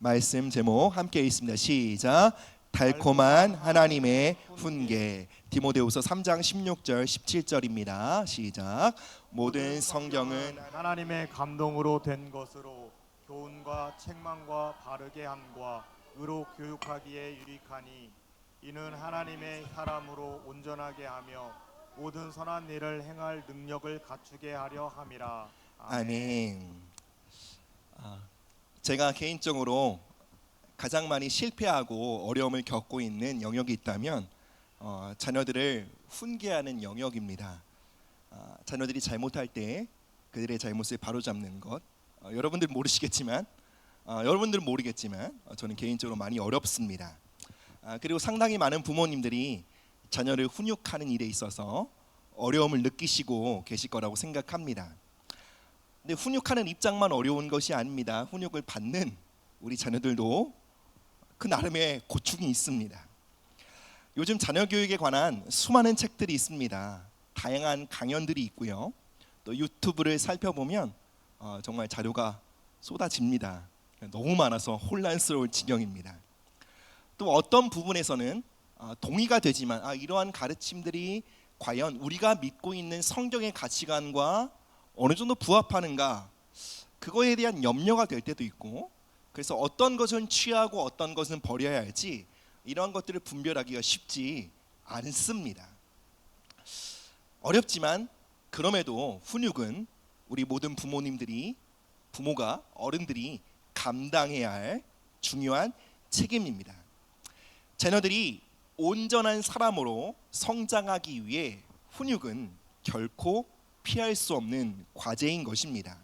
말씀 제목 함께 읽습니다. 시작. 달콤한 하나님의 훈계. 디모데후서 3장 16절 17절입니다. 시작. 모든 성경은 하나님의 감동으로 된 것으로 교훈과 책망과 바르게 함과 의로 교육하기에 유익하니 이는 하나님의 사람으로 온전하게 하며 모든 선한 일을 행할 능력을 갖추게 하려 함이라. 아멘. 제가 개인적으로 가장 많이 실패하고 어려움을 겪고 있는 영역이 있다면 자녀들을 훈계하는 영역입니다. 자녀들이 잘못할 때 그들의 잘못을 바로잡는 것, 여러분들은 모르겠지만 저는 개인적으로 많이 어렵습니다. 그리고 상당히 많은 부모님들이 자녀를 훈육하는 일에 있어서 어려움을 느끼시고 계실 거라고 생각합니다. 근데 훈육하는 입장만 어려운 것이 아닙니다. 훈육을 받는 우리 자녀들도 그 나름의 고충이 있습니다. 요즘 자녀 교육에 관한 수많은 책들이 있습니다. 다양한 강연들이 있고요. 또 유튜브를 살펴보면 정말 자료가 쏟아집니다. 너무 많아서 혼란스러울 지경입니다. 또 어떤 부분에서는 동의가 되지만 이러한 가르침들이 과연 우리가 믿고 있는 성경의 가치관과 어느 정도 부합하는가, 그거에 대한 염려가 될 때도 있고, 그래서 어떤 것은 취하고 어떤 것은 버려야 할지 이러한 것들을 분별하기가 쉽지 않습니다. 어렵지만 그럼에도 훈육은 우리 모든 부모가 어른들이 감당해야 할 중요한 책임입니다. 자녀들이 온전한 사람으로 성장하기 위해 훈육은 결코 피할 수 없는 과제인 것입니다.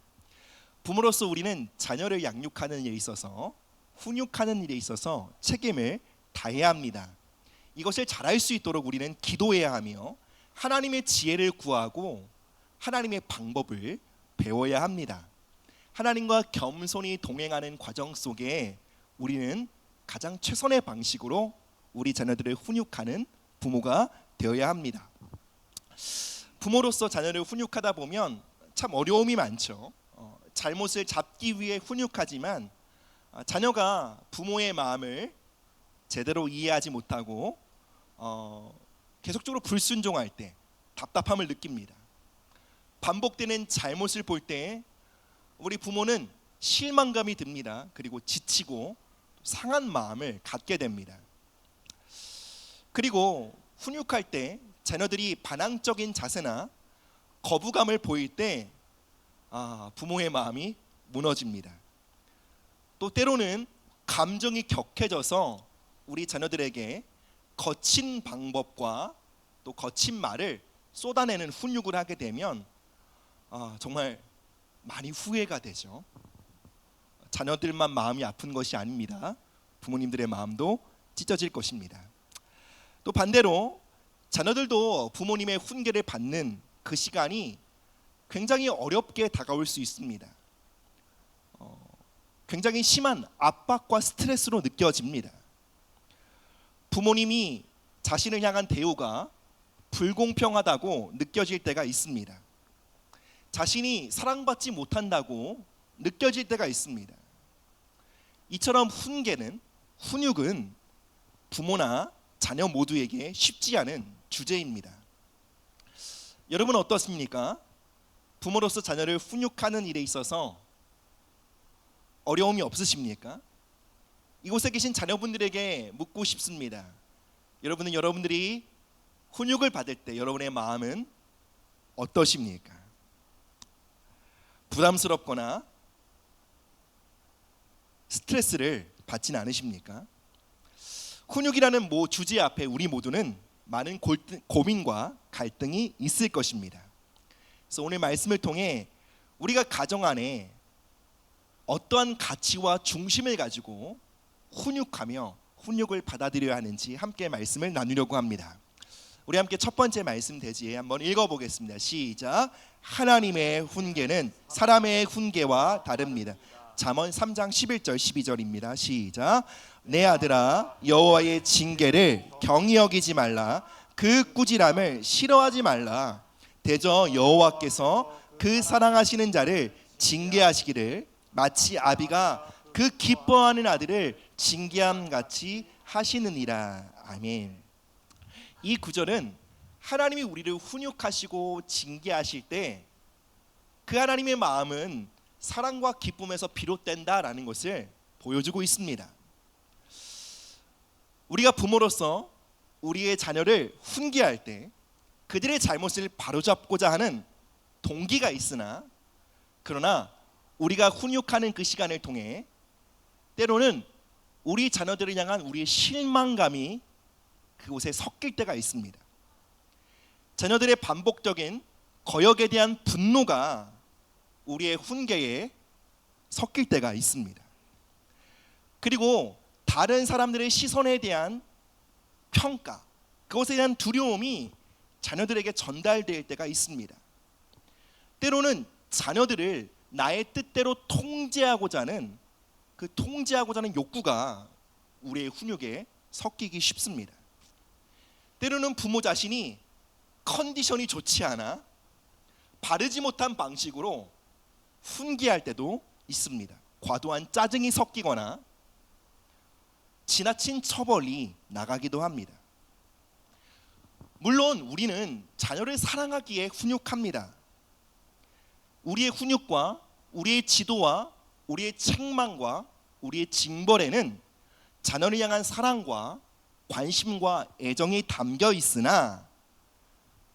부모로서 우리는 자녀를 양육하는 일에 있어서, 훈육하는 일에 있어서 책임을 다해야 합니다. 이것을 잘할 수 있도록 우리는 기도해야 하며 하나님의 지혜를 구하고 하나님의 방법을 배워야 합니다. 하나님과 겸손히 동행하는 과정 속에 우리는 가장 최선의 방식으로 우리 자녀들을 훈육하는 부모가 되어야 합니다. 부모로서 자녀를 훈육하다 보면 참 어려움이 많죠. 잘못을 잡기 위해 훈육하지만 자녀가 부모의 마음을 제대로 이해하지 못하고 계속적으로 불순종할 때 답답함을 느낍니다. 반복되는 잘못을 볼 때 우리 부모는 실망감이 듭니다. 그리고 지치고 상한 마음을 갖게 됩니다. 그리고 훈육할 때 자녀들이 반항적인 자세나 거부감을 보일 때 부모의 마음이 무너집니다. 또 때로는 감정이 격해져서 우리 자녀들에게 거친 방법과 또 거친 말을 쏟아내는 훈육을 하게 되면 정말 많이 후회가 되죠. 자녀들만 마음이 아픈 것이 아닙니다. 부모님들의 마음도 찢어질 것입니다. 또 반대로 자녀들도 부모님의 훈계를 받는 그 시간이 굉장히 어렵게 다가올 수 있습니다. 굉장히 심한 압박과 스트레스로 느껴집니다. 부모님이 자신을 향한 대우가 불공평하다고 느껴질 때가 있습니다. 자신이 사랑받지 못한다고 느껴질 때가 있습니다. 이처럼 훈육은 부모나 자녀 모두에게 쉽지 않은 주제입니다. 여러분 어떻습니까? 부모로서 자녀를 훈육하는 일에 있어서 어려움이 없으십니까? 이곳에 계신 자녀분들에게 묻고 싶습니다. 여러분들이 훈육을 받을 때 여러분의 마음은 어떠십니까? 부담스럽거나 스트레스를 받지는 않으십니까? 훈육이라는 주제 앞에 우리 모두는 많은 고민과 갈등이 있을 것입니다. 그래서 오늘 말씀을 통해 우리가 가정 안에 어떠한 가치와 중심을 가지고 훈육하며 훈육을 받아들여야 하는지 함께 말씀을 나누려고 합니다. 우리 함께 첫 번째 말씀 대지에 한번 읽어보겠습니다. 시작. 하나님의 훈계는 사람의 훈계와 다릅니다. 잠언 3장 11절 12절입니다. 시작. 내 아들아, 여호와의 징계를 경히 여기지 말라. 그 꾸지람을 싫어하지 말라. 대저 여호와께서 그 사랑하시는 자를 징계하시기를 마치 아비가 그 기뻐하는 아들을 징계함 같이 하시느니라. 아멘. 이 구절은 하나님이 우리를 훈육하시고 징계하실 때 그 하나님의 마음은 사랑과 기쁨에서 비롯된다라는 것을 보여주고 있습니다. 우리가 부모로서 우리의 자녀를 훈계할 때 그들의 잘못을 바로잡고자 하는 동기가 있으나, 그러나 우리가 훈육하는 그 시간을 통해 때로는 우리 자녀들을 향한 우리의 실망감이 그곳에 섞일 때가 있습니다. 자녀들의 반복적인 거역에 대한 분노가 우리의 훈계에 섞일 때가 있습니다. 그리고 다른 사람들의 시선에 대한 평가, 그것에 대한 두려움이 자녀들에게 전달될 때가 있습니다. 때로는 자녀들을 나의 뜻대로 통제하고자 하는 욕구가 우리의 훈육에 섞이기 쉽습니다. 때로는 부모 자신이 컨디션이 좋지 않아 바르지 못한 방식으로 훈계할 때도 있습니다. 과도한 짜증이 섞이거나 지나친 처벌이 나가기도 합니다. 물론 우리는 자녀를 사랑하기에 훈육합니다. 우리의 훈육과 우리의 지도와 우리의 책망과 우리의 징벌에는 자녀를 향한 사랑과 관심과 애정이 담겨 있으나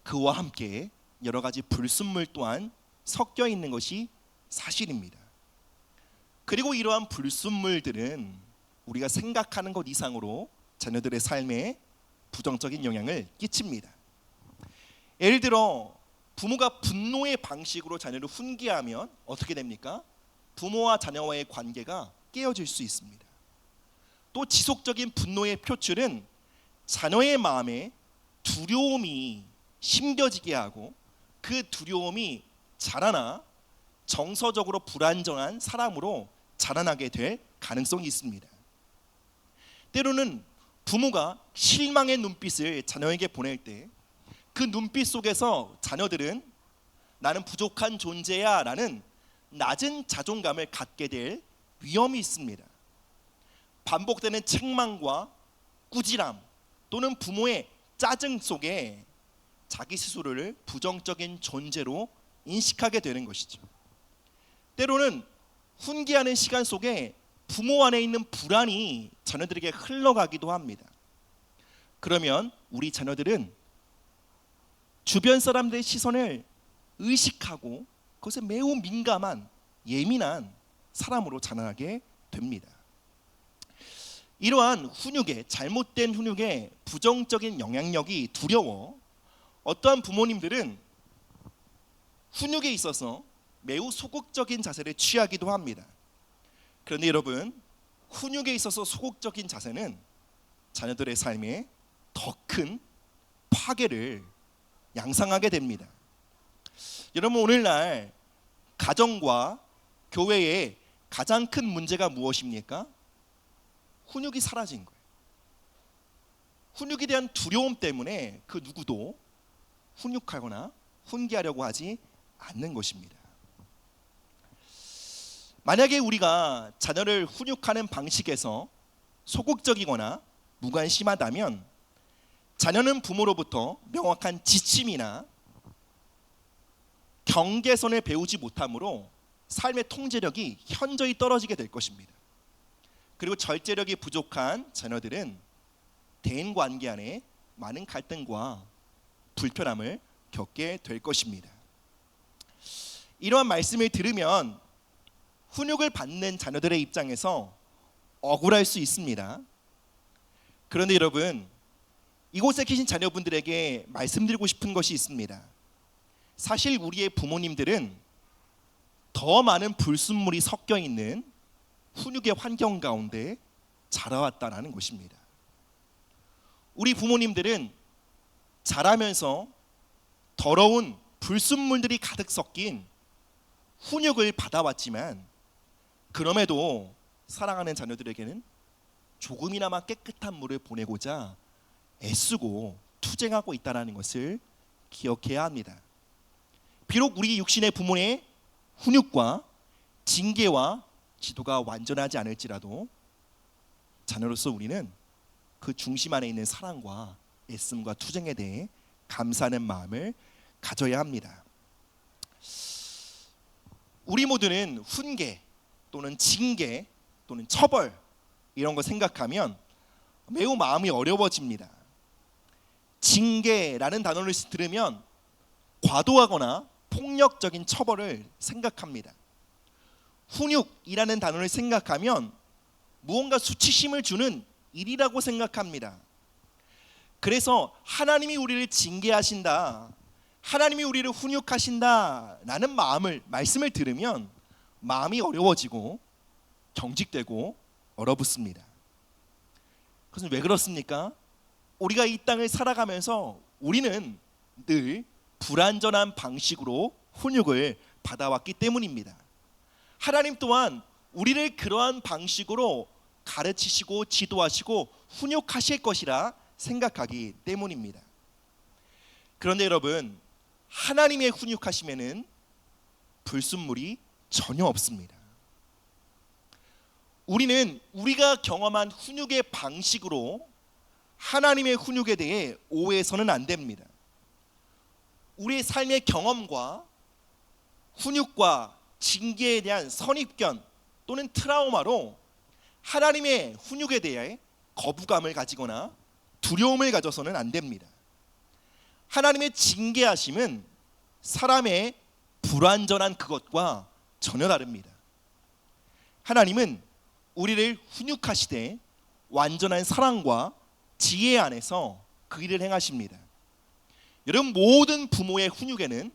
그와 함께 여러 가지 불순물 또한 섞여 있는 것이 사실입니다. 그리고 이러한 불순물들은 우리가 생각하는 것 이상으로 자녀들의 삶에 부정적인 영향을 끼칩니다. 예를 들어 부모가 분노의 방식으로 자녀를 훈계하면 어떻게 됩니까? 부모와 자녀와의 관계가 깨어질 수 있습니다. 또 지속적인 분노의 표출은 자녀의 마음에 두려움이 심겨지게 하고 그 두려움이 자라나 정서적으로 불안정한 사람으로 자라나게 될 가능성이 있습니다. 때로는 부모가 실망의 눈빛을 자녀에게 보낼 때 그 눈빛 속에서 자녀들은 나는 부족한 존재야 라는 낮은 자존감을 갖게 될 위험이 있습니다. 반복되는 책망과 꾸지람 또는 부모의 짜증 속에 자기 스스로를 부정적인 존재로 인식하게 되는 것이죠. 때로는 훈계하는 시간 속에 부모 안에 있는 불안이 자녀들에게 흘러가기도 합니다. 그러면 우리 자녀들은 주변 사람들의 시선을 의식하고 그것에 매우 민감한 예민한 사람으로 자라나게 됩니다. 이러한 훈육의 잘못된 훈육의 부정적인 영향력이 두려워 어떠한 부모님들은 훈육에 있어서 매우 소극적인 자세를 취하기도 합니다. 그런데 여러분, 훈육에 있어서 소극적인 자세는 자녀들의 삶에 더 큰 파괴를 양상하게 됩니다. 여러분, 오늘날 가정과 교회의 가장 큰 문제가 무엇입니까? 훈육이 사라진 거예요. 훈육에 대한 두려움 때문에 그 누구도 훈육하거나 훈계하려고 하지 않는 것입니다. 만약에 우리가 자녀를 훈육하는 방식에서 소극적이거나 무관심하다면 자녀는 부모로부터 명확한 지침이나 경계선을 배우지 못하므로 삶의 통제력이 현저히 떨어지게 될 것입니다. 그리고 절제력이 부족한 자녀들은 대인관계 안에 많은 갈등과 불편함을 겪게 될 것입니다. 이러한 말씀을 들으면 훈육을 받는 자녀들의 입장에서 억울할 수 있습니다. 그런데 여러분, 이곳에 계신 자녀분들에게 말씀드리고 싶은 것이 있습니다. 사실 우리의 부모님들은 더 많은 불순물이 섞여 있는 훈육의 환경 가운데 자라왔다는 것입니다. 우리 부모님들은 자라면서 더러운 불순물들이 가득 섞인 훈육을 받아왔지만 그럼에도 사랑하는 자녀들에게는 조금이나마 깨끗한 물을 보내고자 애쓰고 투쟁하고 있다는 것을 기억해야 합니다. 비록 우리 육신의 부모의 훈육과 징계와 지도가 완전하지 않을지라도 자녀로서 우리는 그 중심 안에 있는 사랑과 애씀과 투쟁에 대해 감사하는 마음을 가져야 합니다. 우리 모두는 훈계 또는 징계 또는 처벌 이런 거 생각하면 매우 마음이 어려워집니다. 징계라는 단어를 들으면 과도하거나 폭력적인 처벌을 생각합니다. 훈육이라는 단어를 생각하면 무언가 수치심을 주는 일이라고 생각합니다. 그래서 하나님이 우리를 징계하신다, 하나님이 우리를 훈육하신다라는 말씀을 들으면 마음이 어려워지고 경직되고 얼어붙습니다. 그것은 왜 그렇습니까? 우리가 이 땅을 살아가면서 우리는 늘 불완전한 방식으로 훈육을 받아왔기 때문입니다. 하나님 또한 우리를 그러한 방식으로 가르치시고 지도하시고 훈육하실 것이라 생각하기 때문입니다. 그런데 여러분, 하나님의 훈육하심에는 불순물이 전혀 없습니다. 우리는 우리가 경험한 훈육의 방식으로 하나님의 훈육에 대해 오해해서는 안 됩니다. 우리의 삶의 경험과 훈육과 징계에 대한 선입견 또는 트라우마로 하나님의 훈육에 대해 거부감을 가지거나 두려움을 가져서는 안 됩니다. 하나님의 징계하심은 사람의 불완전한 그것과 전혀 다릅니다. 하나님은 우리를 훈육하시되 완전한 사랑과 지혜 안에서 그 일을 행하십니다. 여러분, 모든 부모의 훈육에는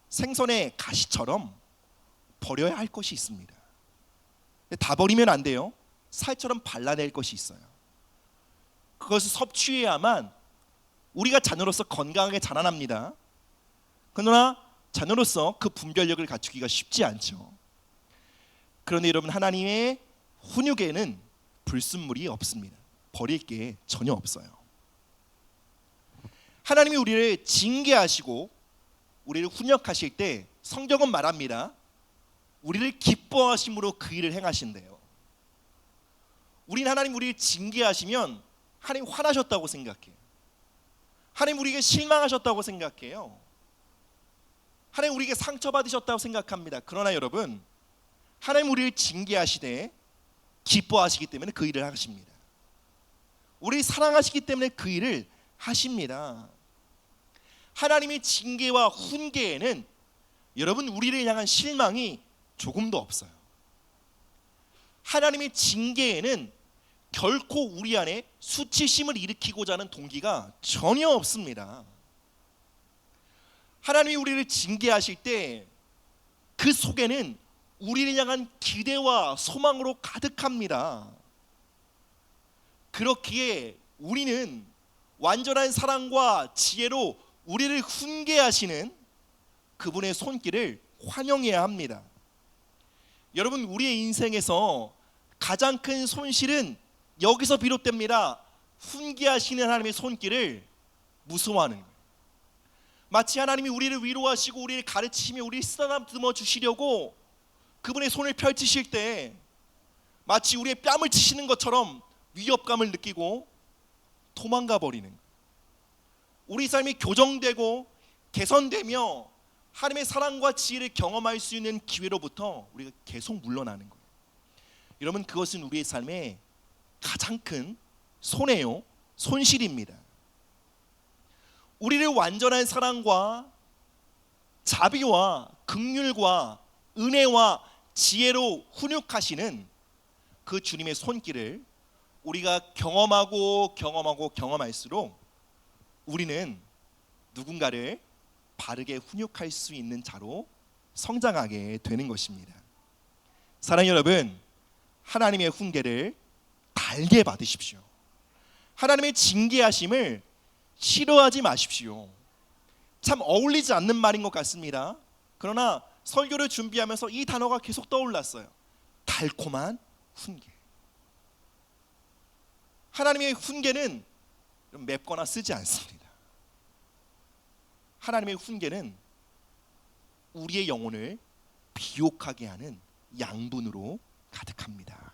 생선의 가시처럼 버려야 할 것이 있습니다. 다 버리면 안 돼요. 살처럼 발라낼 것이 있어요. 그것을 섭취해야만 우리가 자녀로서 건강하게 자라납니다. 그러나 자녀로서 그 분별력을 갖추기가 쉽지 않죠. 그런데 여러분, 하나님의 훈육에는 불순물이 없습니다. 버릴 게 전혀 없어요. 하나님이 우리를 징계하시고 우리를 훈육하실 때 성경은 말합니다. 우리를 기뻐하심으로 그 일을 행하신대요. 우리는 하나님 우리를 징계하시면 하나님 화나셨다고 생각해요. 하나님 우리에게 실망하셨다고 생각해요. 하나님 우리에게 상처받으셨다고 생각합니다. 그러나 여러분, 하나님 우리를 징계하시되 기뻐하시기 때문에 그 일을 하십니다. 우리를 사랑하시기 때문에 그 일을 하십니다. 하나님의 징계와 훈계에는 여러분 우리를 향한 실망이 조금도 없어요. 하나님의 징계에는 결코 우리 안에 수치심을 일으키고자 하는 동기가 전혀 없습니다. 하나님이 우리를 징계하실 때 그 속에는 우리를 향한 기대와 소망으로 가득합니다. 그렇기에 우리는 완전한 사랑과 지혜로 우리를 훈계하시는 그분의 손길을 환영해야 합니다. 여러분, 우리의 인생에서 가장 큰 손실은 여기서 비롯됩니다. 훈계하시는 하나님의 손길을 무서워하는 거예요. 마치 하나님이 우리를 위로하시고 우리를 가르치시며 우리를 쓰다듬어 주시려고 그분의 손을 펼치실 때 마치 우리의 뺨을 치시는 것처럼 위협감을 느끼고 도망가 버리는 거예요. 우리 삶이 교정되고 개선되며 하나님의 사랑과 지혜를 경험할 수 있는 기회로부터 우리가 계속 물러나는 거예요. 여러분, 그것은 우리의 삶의 가장 큰 손해요, 손실입니다. 우리를 완전한 사랑과 자비와 긍휼과 은혜와 지혜로 훈육하시는 그 주님의 손길을 우리가 경험할수록 우리는 누군가를 바르게 훈육할 수 있는 자로 성장하게 되는 것입니다. 사랑하는 여러분, 하나님의 훈계를 달게 받으십시오. 하나님의 징계하심을 싫어하지 마십시오. 참 어울리지 않는 말인 것 같습니다. 그러나 설교를 준비하면서 이 단어가 계속 떠올랐어요. 달콤한 훈계. 하나님의 훈계는 맵거나 쓰지 않습니다. 하나님의 훈계는 우리의 영혼을 비옥하게 하는 양분으로 가득합니다.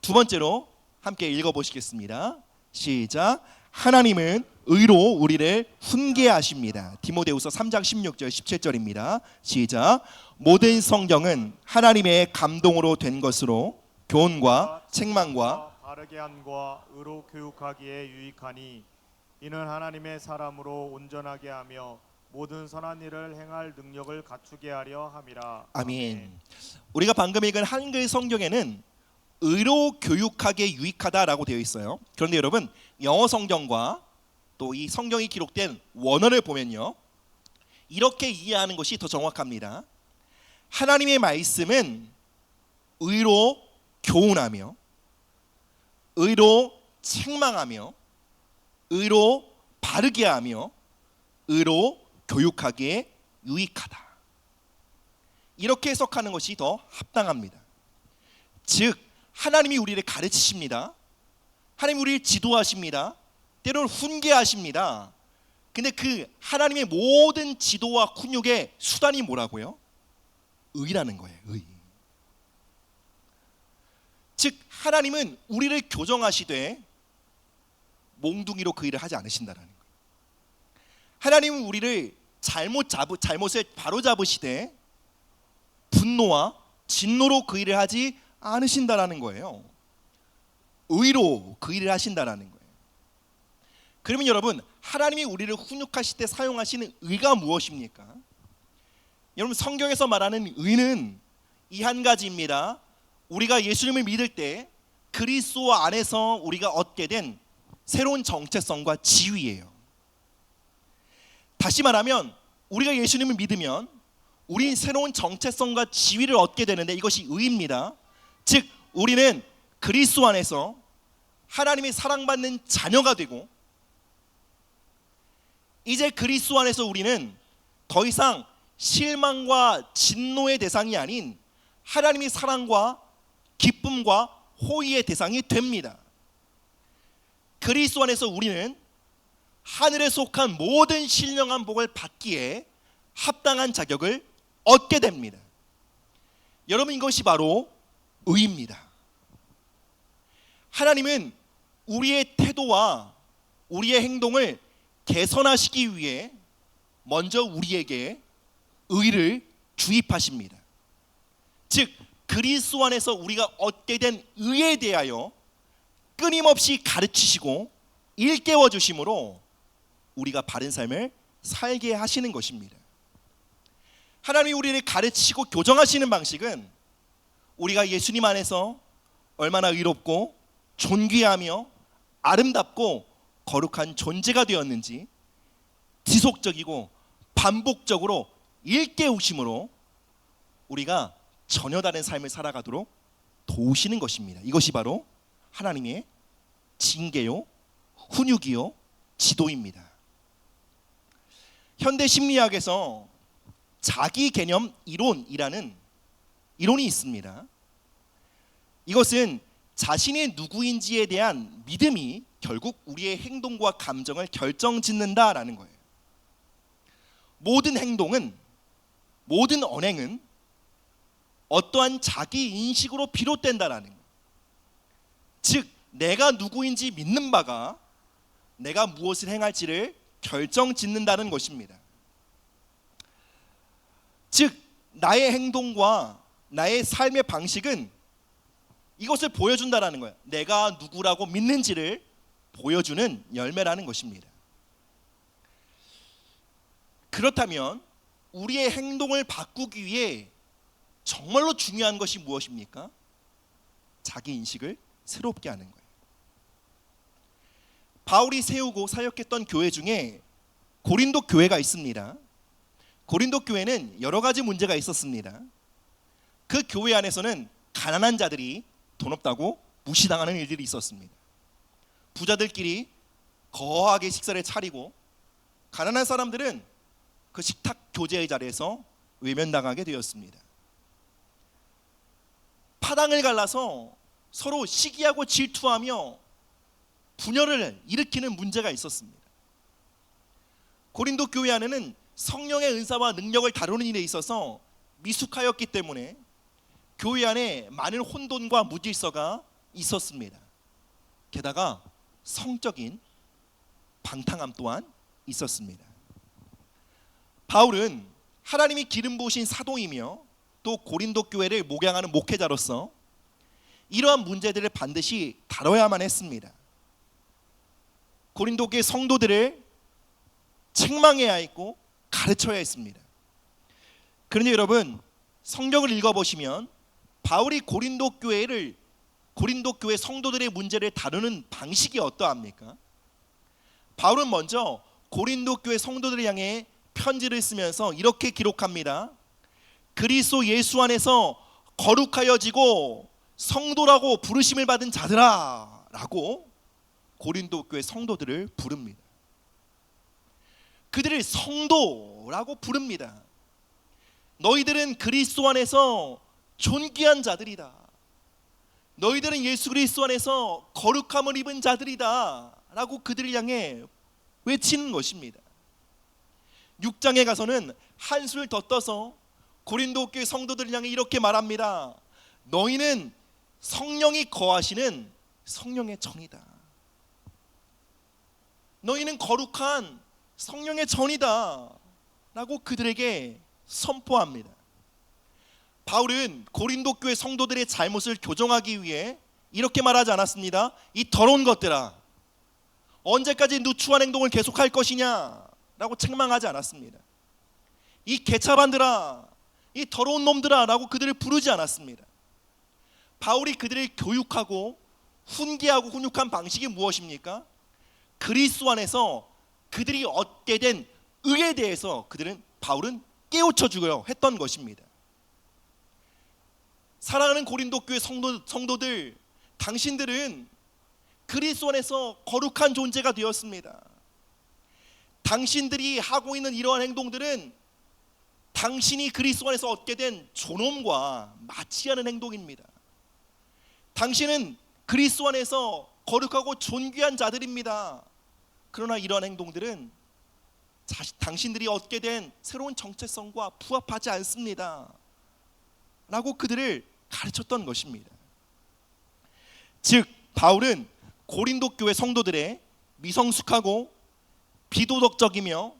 두 번째로 함께 읽어보시겠습니다. 시작. 하나님은 의로 우리를 훈계하십니다. 디모데후서 3장 16절 17절입니다. 시작. 모든 성경은 하나님의 감동으로 된 것으로 교훈과 책망과 바르게 함과 의로 교육하기에 유익하니 이는 하나님의 사람으로 온전하게 하며 모든 선한 일을 행할 능력을 갖추게 하려 함이라. 아멘. 우리가 방금 읽은 한글 성경에는 의로 교육하기에 유익하다라고 되어 있어요. 그런데 여러분, 영어 성경과 또 이 성경이 기록된 원어를 보면요, 이렇게 이해하는 것이 더 정확합니다. 하나님의 말씀은 의로 교훈하며 의로 책망하며 의로 바르게 하며 의로 교육하기에 유익하다. 이렇게 해석하는 것이 더 합당합니다. 즉 하나님이 우리를 가르치십니다. 하나님이 우리를 지도하십니다. 때로는 훈계하십니다. 근데 그 하나님의 모든 지도와 훈육의 수단이 뭐라고요? 의라는 거예요. 의. 즉 하나님은 우리를 교정하시되 몽둥이로 그 일을 하지 않으신다라는 거예요. 하나님은 우리를 잘못을 바로 잡으시되 분노와 진노로 그 일을 하지 않으신다라는 거예요. 의로 그 일을 하신다라는 거예요. 그러면 여러분, 하나님이 우리를 훈육하실 때 사용하시는 의가 무엇입니까? 여러분, 성경에서 말하는 의는 이 한 가지입니다. 우리가 예수님을 믿을 때 그리스도 안에서 우리가 얻게 된 새로운 정체성과 지위예요. 다시 말하면 우리가 예수님을 믿으면 우리 새로운 정체성과 지위를 얻게 되는데 이것이 의입니다. 즉 우리는 그리스도 안에서 하나님의 사랑받는 자녀가 되고 이제 그리스도 안에서 우리는 더 이상 실망과 진노의 대상이 아닌 하나님의 사랑과 기쁨과 호의의 대상이 됩니다. 그리스도 안에서 우리는 하늘에 속한 모든 신령한 복을 받기에 합당한 자격을 얻게 됩니다. 여러분, 이것이 바로 의입니다. 하나님은 우리의 태도와 우리의 행동을 개선하시기 위해 먼저 우리에게 의를 주입하십니다. 즉 그리스도 안에서 우리가 얻게 된 의에 대하여 끊임없이 가르치시고 일깨워 주심으로 우리가 바른 삶을 살게 하시는 것입니다. 하나님이 우리를 가르치시고 교정하시는 방식은 우리가 예수님 안에서 얼마나 의롭고 존귀하며 아름답고 거룩한 존재가 되었는지 지속적이고 반복적으로 일깨우심으로 우리가 전혀 다른 삶을 살아가도록 도우시는 것입니다. 이것이 바로 하나님의 징계요, 훈육이요, 지도입니다. 현대 심리학에서 자기 개념 이론이라는 이론이 있습니다. 이것은 자신이 누구인지에 대한 믿음이 결국 우리의 행동과 감정을 결정짓는다라는 거예요. 모든 행동은, 모든 언행은 어떠한 자기 인식으로 비롯된다라는 거예요. 즉 내가 누구인지 믿는 바가 내가 무엇을 행할지를 결정짓는다는 것입니다. 즉 나의 행동과 나의 삶의 방식은 이것을 보여준다라는 거예요. 내가 누구라고 믿는지를 보여주는 열매라는 것입니다. 그렇다면 우리의 행동을 바꾸기 위해 정말로 중요한 것이 무엇입니까? 자기 인식을 새롭게 하는 거예요. 바울이 세우고 사역했던 교회 중에 고린도 교회가 있습니다. 고린도 교회는 여러 가지 문제가 있었습니다. 그 교회 안에서는 가난한 자들이 돈 없다고 무시당하는 일들이 있었습니다. 부자들끼리 거하게 식사를 차리고 가난한 사람들은 그 식탁 교제의 자리에서 외면당하게 되었습니다. 파당을 갈라서 서로 시기하고 질투하며 분열을 일으키는 문제가 있었습니다. 고린도 교회 안에는 성령의 은사와 능력을 다루는 일에 있어서 미숙하였기 때문에 교회 안에 많은 혼돈과 무질서가 있었습니다. 게다가 성적인 방탕함 또한 있었습니다. 바울은 하나님이 기름 부으신 사도이며 또 고린도 교회를 목양하는 목회자로서 이러한 문제들을 반드시 다뤄야만 했습니다. 고린도 교회 성도들을 책망해야 했고 가르쳐야 했습니다. 그런데 여러분, 성경을 읽어보시면 바울이 고린도 교회 성도들의 문제를 다루는 방식이 어떠합니까? 바울은 먼저 고린도 교회 성도들을 향해 편지를 쓰면서 이렇게 기록합니다. 그리스도 예수 안에서 거룩하여지고 성도라고 부르심을 받은 자들아 라고 고린도 교회 성도들을 부릅니다. 그들을 성도라고 부릅니다. 너희들은 그리스도 안에서 존귀한 자들이다. 너희들은 예수 그리스도 안에서 거룩함을 입은 자들이다 라고 그들을 향해 외치는 것입니다. 6장에 가서는 한술 더 떠서 고린도 교회 성도들을 향해 이렇게 말합니다. 너희는 성령이 거하시는 성령의 전이다. 너희는 거룩한 성령의 전이다 라고 그들에게 선포합니다. 바울은 고린도 교회 성도들의 잘못을 교정하기 위해 이렇게 말하지 않았습니다. 이 더러운 것들아, 언제까지 누추한 행동을 계속할 것이냐 라고 책망하지 않았습니다. 이 개차반들아, 이 더러운 놈들아 라고 그들을 부르지 않았습니다. 바울이 그들을 교육하고 훈계하고 훈육한 방식이 무엇입니까? 그리스도 안에서 그들이 얻게 된 의에 대해서 바울은 깨우쳐 주려 했던 것입니다. 사랑하는 고린도 교회 성도들, 당신들은 그리스도 안에서 거룩한 존재가 되었습니다. 당신들이 하고 있는 이러한 행동들은 당신이 그리스도 안에서 얻게 된 존엄과 맞지 않은 행동입니다. 당신은 그리스도 안에서 거룩하고 존귀한 자들입니다. 그러나 이러한 행동들은 당신들이 얻게 된 새로운 정체성과 부합하지 않습니다 라고 그들을 가르쳤던 것입니다. 즉 바울은 고린도 교회 성도들의 미성숙하고 비도덕적이며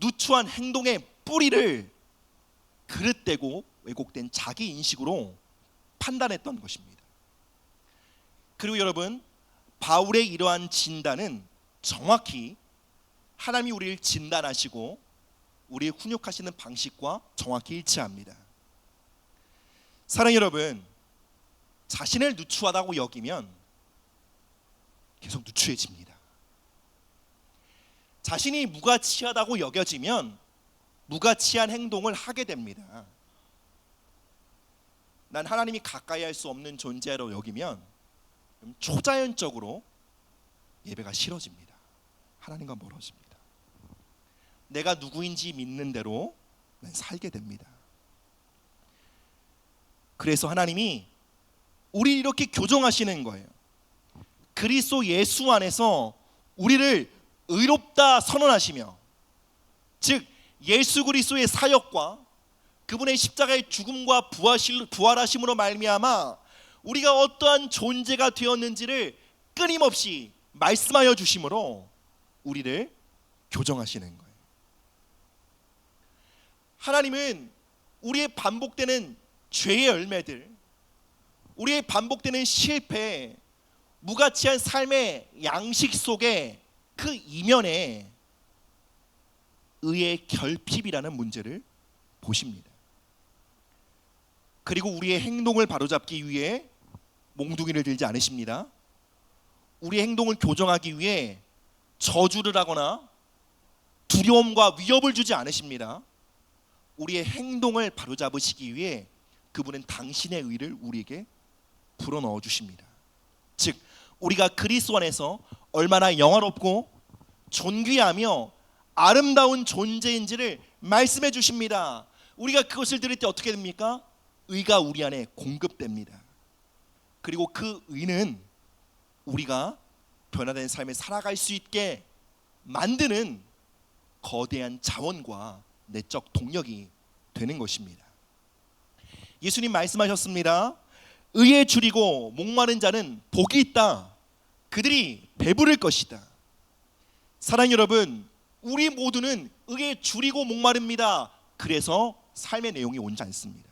누추한 행동의 뿌리를 그릇되고 왜곡된 자기 인식으로 판단했던 것입니다. 그리고 여러분, 바울의 이러한 진단은 정확히 하나님이 우리를 진단하시고 우리를 훈육하시는 방식과 정확히 일치합니다. 사랑하는 여러분, 자신을 누추하다고 여기면 계속 누추해집니다. 자신이 무가치하다고 여겨지면 무가치한 행동을 하게 됩니다. 난 하나님이 가까이 할 수 없는 존재로 여기면 초자연적으로 예배가 싫어집니다. 하나님과 멀어집니다. 내가 누구인지 믿는 대로 난 살게 됩니다. 그래서 하나님이 우리 이렇게 교정하시는 거예요. 그리스도 예수 안에서 우리를 의롭다 선언하시며, 즉 예수 그리스도의 사역과 그분의 십자가의 죽음과 부활하심으로 말미암아 우리가 어떠한 존재가 되었는지를 끊임없이 말씀하여 주심으로 우리를 교정하시는 거예요. 하나님은 우리의 반복되는 죄의 열매들, 우리의 반복되는 실패, 무가치한 삶의 양식 속에 그 이면에 의의 결핍이라는 문제를 보십니다. 그리고 우리의 행동을 바로잡기 위해 몽둥이를 들지 않으십니다. 우리의 행동을 교정하기 위해 저주를 하거나 두려움과 위협을 주지 않으십니다. 우리의 행동을 바로잡으시기 위해 그분은 당신의 의를 우리에게 불어넣어 주십니다. 즉 우리가 그리스도 안에서 얼마나 영화롭고 존귀하며 아름다운 존재인지를 말씀해 주십니다. 우리가 그것을 들을 때 어떻게 됩니까? 의가 우리 안에 공급됩니다. 그리고 그 의는 우리가 변화된 삶을 살아갈 수 있게 만드는 거대한 자원과 내적 동력이 되는 것입니다. 예수님 말씀하셨습니다. 의에 줄이고 목마른 자는 복이 있다. 그들이 배부를 것이다. 사랑 여러분, 우리 모두는 의에 줄이고 목마릅니다. 그래서 삶의 내용이 온지 않습니다.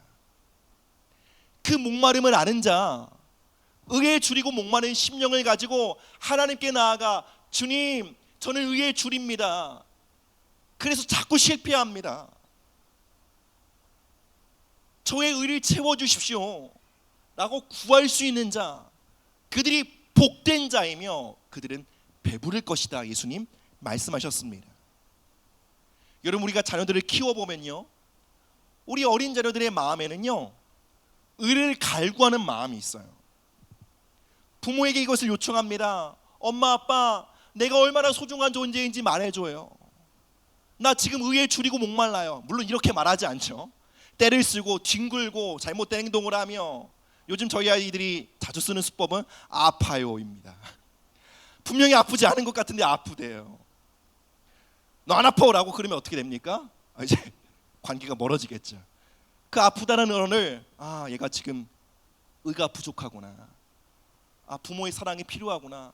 그 목마름을 아는 자, 의에 줄이고 목마른 심령을 가지고 하나님께 나아가 주님, 저는 의에 줄입니다. 그래서 자꾸 실패합니다. 저의 의를 채워주십시오 라고 구할 수 있는 자, 그들이 복된 자이며 그들은 배부를 것이다. 예수님 말씀하셨습니다. 여러분, 우리가 자녀들을 키워보면요, 우리 어린 자녀들의 마음에는요, 의를 갈구하는 마음이 있어요. 부모에게 이것을 요청합니다. 엄마, 아빠, 내가 얼마나 소중한 존재인지 말해줘요. 나 지금 의에 줄이고 목말라요. 물론 이렇게 말하지 않죠. 때를 쓰고 뒹굴고 잘못된 행동을 하며, 요즘 저희 아이들이 자주 쓰는 수법은 아파요입니다. 분명히 아프지 않은 것 같은데 아프대요. 너 안 아파? 라고 그러면 어떻게 됩니까? 이제 관계가 멀어지겠죠. 그 아프다는 언어를, 얘가 지금 의가 부족하구나, 부모의 사랑이 필요하구나,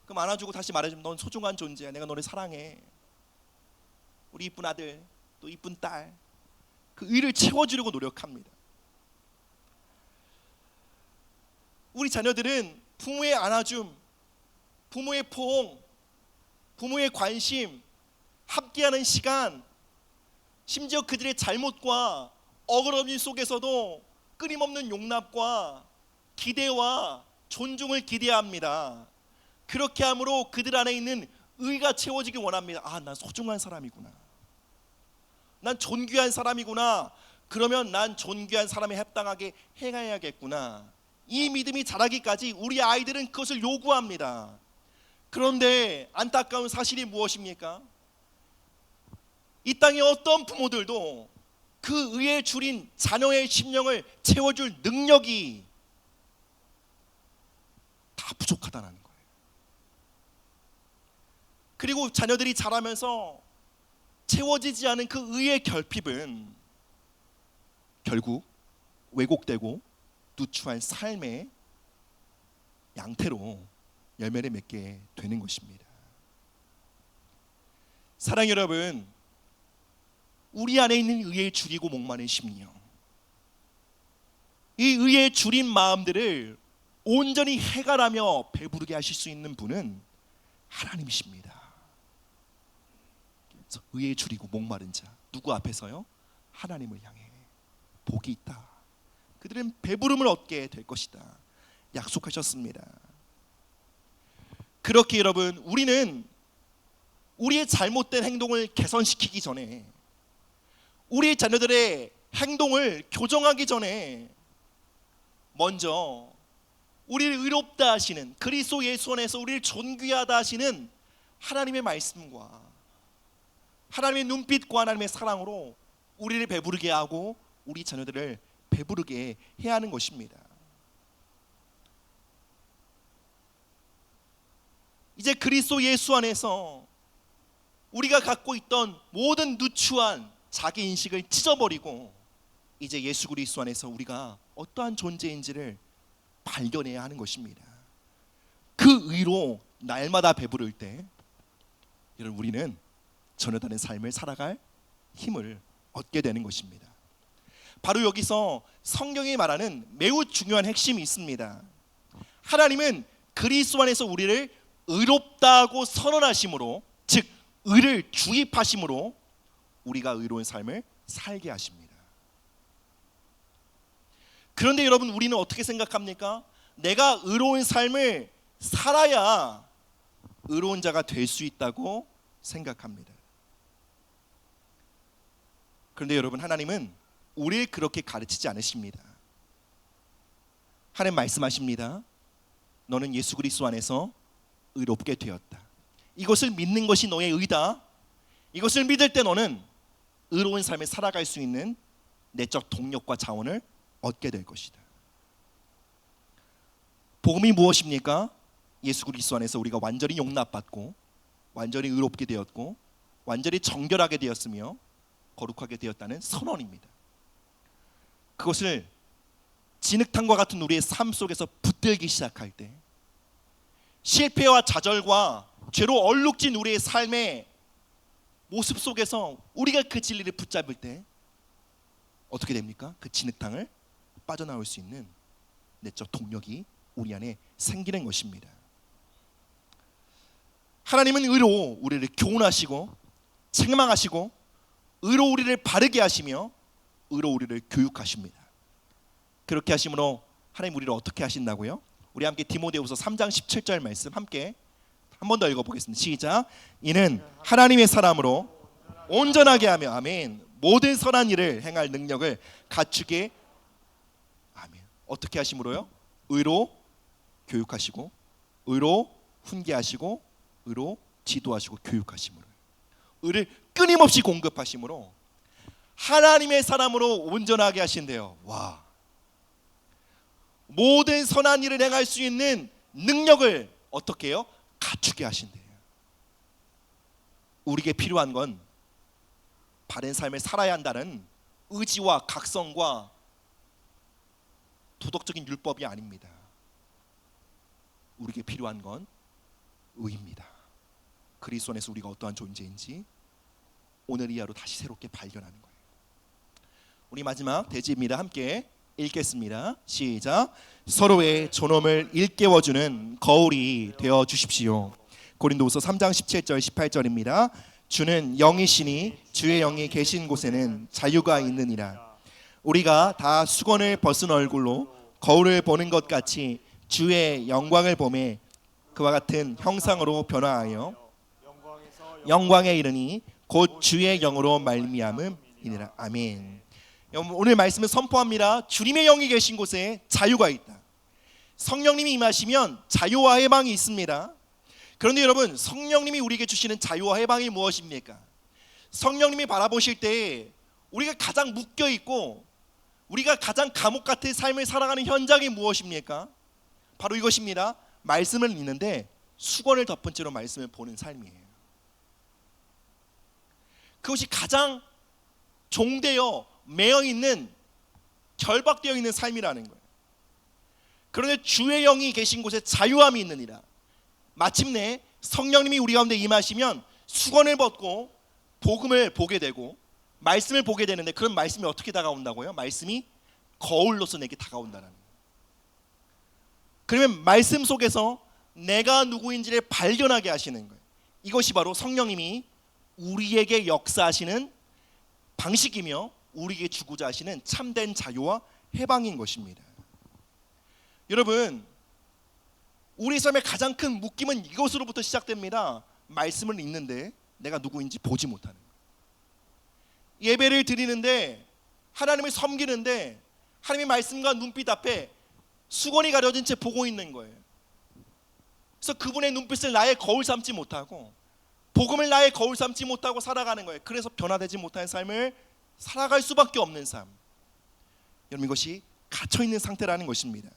그럼 안아주고 다시 말해주면 넌 소중한 존재야, 내가 너를 사랑해. 우리 이쁜 아들, 또 이쁜 딸, 그 의를 채워주려고 노력합니다. 우리 자녀들은 부모의 안아줌, 부모의 포옹, 부모의 관심, 함께하는 시간, 심지어 그들의 잘못과 억울함 속에서도 끊임없는 용납과 기대와 존중을 기대합니다. 그렇게 함으로 그들 안에 있는 의가 채워지기 원합니다. 난 소중한 사람이구나, 난 존귀한 사람이구나, 그러면 난 존귀한 사람에 합당하게 행해야겠구나. 이 믿음이 자라기까지 우리 아이들은 그것을 요구합니다. 그런데 안타까운 사실이 무엇입니까? 이 땅의 어떤 부모들도 그 의에 줄인 자녀의 심령을 채워줄 능력이 다 부족하다는 거예요. 그리고 자녀들이 자라면서 채워지지 않은 그 의의 결핍은 결국 왜곡되고 누추한 삶의 양태로 열매를 맺게 되는 것입니다. 사랑 여러분, 우리 안에 있는 의에 줄이고 목마른 심령, 이 의에 줄인 마음들을 온전히 해결하며 배부르게 하실 수 있는 분은 하나님이십니다. 의에 줄이고 목마른 자, 누구 앞에서요? 하나님을 향해 복이 있다. 그들은 배부름을 얻게 될 것이다. 약속하셨습니다. 그렇게 여러분, 우리는 우리의 잘못된 행동을 개선시키기 전에, 우리 자녀들의 행동을 교정하기 전에 먼저 우리를 의롭다 하시는, 그리스도 예수 안에서 우리를 존귀하다 하시는 하나님의 말씀과 하나님의 눈빛과 하나님의 사랑으로 우리를 배부르게 하고 우리 자녀들을 배부르게 해야 하는 것입니다. 이제 그리스도 예수 안에서 우리가 갖고 있던 모든 누추한 자기 인식을 찢어버리고 이제 예수 그리스도 안에서 우리가 어떠한 존재인지를 발견해야 하는 것입니다. 그 의로 날마다 배부를 때 여러분, 우리는 전혀 다른 삶을 살아갈 힘을 얻게 되는 것입니다. 바로 여기서 성경이 말하는 매우 중요한 핵심이 있습니다. 하나님은 그리스도 안에서 우리를 의롭다고 선언하심으로, 즉 의를 주입하심으로 우리가 의로운 삶을 살게 하십니다. 그런데 여러분, 우리는 어떻게 생각합니까? 내가 의로운 삶을 살아야 의로운 자가 될 수 있다고 생각합니다. 그런데 여러분, 하나님은 우리를 그렇게 가르치지 않으십니다. 하나님 말씀하십니다. 너는 예수 그리스도 안에서 의롭게 되었다. 이것을 믿는 것이 너의 의다. 이것을 믿을 때 너는 의로운 삶을 살아갈 수 있는 내적 동력과 자원을 얻게 될 것이다. 복음이 무엇입니까? 예수 그리스도 안에서 우리가 완전히 용납받고 완전히 의롭게 되었고 완전히 정결하게 되었으며 거룩하게 되었다는 선언입니다. 그것을 진흙탕과 같은 우리의 삶 속에서 붙들기 시작할 때, 실패와 좌절과 죄로 얼룩진 우리의 삶의 모습 속에서 우리가 그 진리를 붙잡을 때 어떻게 됩니까? 그 진흙탕을 빠져나올 수 있는 내적 동력이 우리 안에 생기는 것입니다. 하나님은 의로 우리를 교훈하시고 책망하시고 의로 우리를 바르게 하시며 의로 우리를 교육하십니다. 그렇게 하심으로 하나님 우리를 어떻게 하신다고요? 우리 함께 디모데후서 3장 17절 말씀 함께 한 번 더 읽어보겠습니다. 시작. 이는 하나님의 사람으로 온전하게 하며 아멘 모든 선한 일을 행할 능력을 갖추게 아멘 어떻게 하심으로요? 의로 교육하시고 의로 훈계하시고 의로 지도하시고 교육하심으로 의를 끊임없이 공급하심으로 하나님의 사람으로 온전하게 하신대요. 와, 모든 선한 일을 행할 수 있는 능력을 어떻게 해요? 갖추게 하신대요. 우리에게 필요한 건 바른 삶을 살아야 한다는 의지와 각성과 도덕적인 율법이 아닙니다. 우리에게 필요한 건 의입니다. 그리스도 안에서 우리가 어떠한 존재인지 오늘 이 하루 다시 새롭게 발견하는 거예요. 우리 마지막 대지입니다. 함께 읽겠습니다. 시작. 서로의 존엄을 일깨워주는 거울이 되어 주십시오. 고린도후서 3장 17절 18절입니다. 주는 영이시니 주의 영이 계신 곳에는 자유가 있느니라. 우리가 다 수건을 벗은 얼굴로 거울을 보는 것 같이 주의 영광을 보매 그와 같은 형상으로 변화하여 영광에 이르니 곧 주의 영으로 말미암음이니라. 아멘. 오늘 말씀은 선포합니다. 주님의 영이 계신 곳에 자유가 있다. 성령님이 임하시면 자유와 해방이 있습니다. 그런데 여러분, 성령님이 우리에게 주시는 자유와 해방이 무엇입니까? 성령님이 바라보실 때 우리가 가장 묶여 있고 우리가 가장 감옥 같은 삶을 살아가는 현장이 무엇입니까? 바로 이것입니다. 말씀을 읽는데 수건을 덮은 채로 말씀을 보는 삶이에요. 그것이 가장 종되어 매여 있는, 결박되어 있는 삶이라는 거예요. 그런데 주의 영이 계신 곳에 자유함이 있느니라. 마침내 성령님이 우리 가운데 임하시면 수건을 벗고 복음을 보게 되고 말씀을 보게 되는데, 그런 말씀이 어떻게 다가온다고요? 말씀이 거울로서 내게 다가온다는 거예요. 그러면 말씀 속에서 내가 누구인지를 발견하게 하시는 거예요. 이것이 바로 성령님이 우리에게 역사하시는 방식이며 우리에게 주고자 하시는 참된 자유와 해방인 것입니다. 여러분, 우리 삶의 가장 큰 묶임은 이것으로부터 시작됩니다. 말씀을 읽는데 내가 누구인지 보지 못하는 거예요. 예배를 드리는데, 하나님을 섬기는데 하나님의 말씀과 눈빛 앞에 수건이 가려진 채 보고 있는 거예요. 그래서 그분의 눈빛을 나의 거울 삼지 못하고 복음을 나의 거울 삼지 못하고 살아가는 거예요. 그래서 변화되지 못하는 삶을 살아갈 수밖에 없는 삶. 여러분, 이것이 갇혀있는 상태라는 것입니다.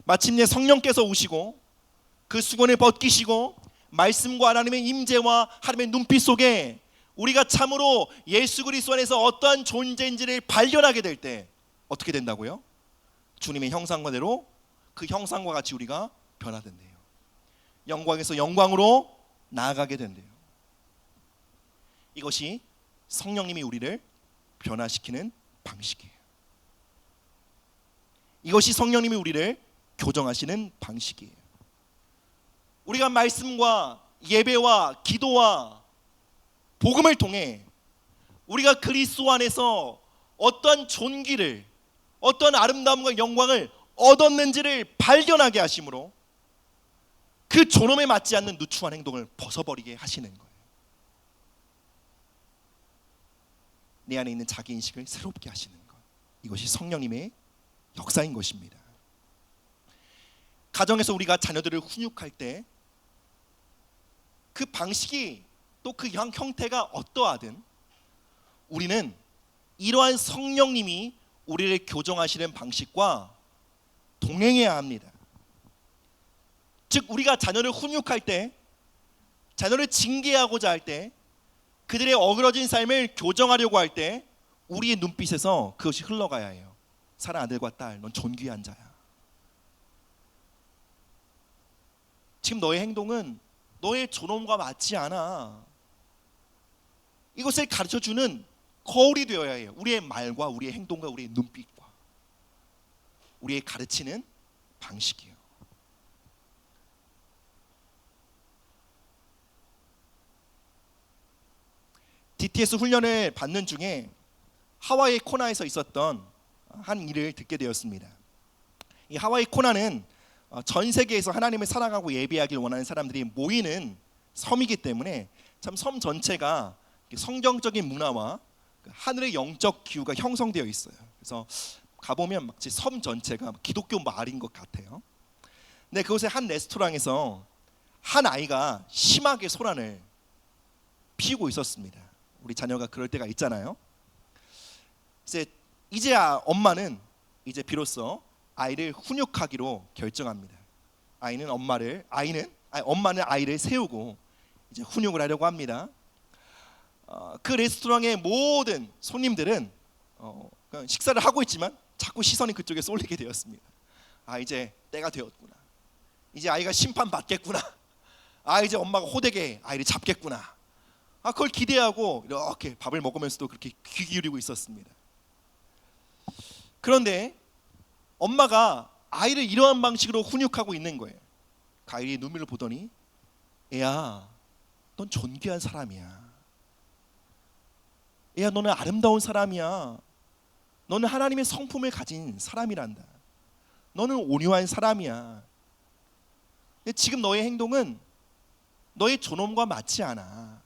마침내 성령께서 오시고 그 수건을 벗기시고 말씀과 하나님의 임재와 하나님의 눈빛 속에 우리가 참으로 예수 그리스도 안에서 어떠한 존재인지를 발견하게 될 때 어떻게 된다고요? 주님의 형상과대로 그 형상과 같이 우리가 변화된대요. 영광에서 영광으로 나아가게 된대요. 이것이 성령님이 우리를 변화시키는 방식이에요. 이것이 성령님이 우리를 교정하시는 방식이에요. 우리가 말씀과 예배와 기도와 복음을 통해 우리가 그리스도 안에서 어떤 존귀를, 어떤 아름다움과 영광을 얻었는지를 발견하게 하심으로 그 존엄에 맞지 않는 누추한 행동을 벗어버리게 하시는 거예요. 내 안에 있는 자기 인식을 새롭게 하시는 것, 이것이 성령님의 역사인 것입니다. 가정에서 우리가 자녀들을 훈육할 때 그 방식이 또 그 형태가 어떠하든 우리는 이러한 성령님이 우리를 교정하시는 방식과 동행해야 합니다. 즉, 우리가 자녀를 훈육할 때, 자녀를 징계하고자 할 때, 그들의 어그러진 삶을 교정하려고 할 때 우리의 눈빛에서 그것이 흘러가야 해요. 사랑 아들과 딸, 넌 존귀한 자야. 지금 너의 행동은 너의 존엄과 맞지 않아. 이것을 가르쳐주는 거울이 되어야 해요. 우리의 말과 우리의 행동과 우리의 눈빛과 우리의 가르치는 방식이요. DTS 훈련을 받는 중에 하와이 코나에서 있었던 한 일을 듣게 되었습니다. 이 하와이 코나는 전 세계에서 하나님을 사랑하고 예배하길 원하는 사람들이 모이는 섬이기 때문에 참 섬 전체가 성경적인 문화와 하늘의 영적 기후가 형성되어 있어요. 그래서 가보면 마치 섬 전체가 기독교 마을인 것 같아요. 근데 그곳의 한 레스토랑에서 한 아이가 심하게 소란을 피우고 있었습니다. 우리 자녀가 그럴 때가 있잖아요. 이제 엄마는 이제 비로소 아이를 훈육하기로 결정합니다. 엄마는 아이를 세우고 이제 훈육을 하려고 합니다. 그 레스토랑의 모든 손님들은 식사를 하고 있지만 자꾸 시선이 그쪽에 쏠리게 되었습니다. 이제 때가 되었구나. 이제 아이가 심판받겠구나. 이제 엄마가 호되게 아이를 잡겠구나. 그걸 기대하고 이렇게 밥을 먹으면서도 그렇게 귀 기울이고 있었습니다. 그런데 엄마가 아이를 이러한 방식으로 훈육하고 있는 거예요. 그 아이의 눈물을 보더니, 애야, 넌 존귀한 사람이야. 애야, 너는 아름다운 사람이야. 너는 하나님의 성품을 가진 사람이란다. 너는 온유한 사람이야. 근데 지금 너의 행동은 너의 존엄과 맞지 않아.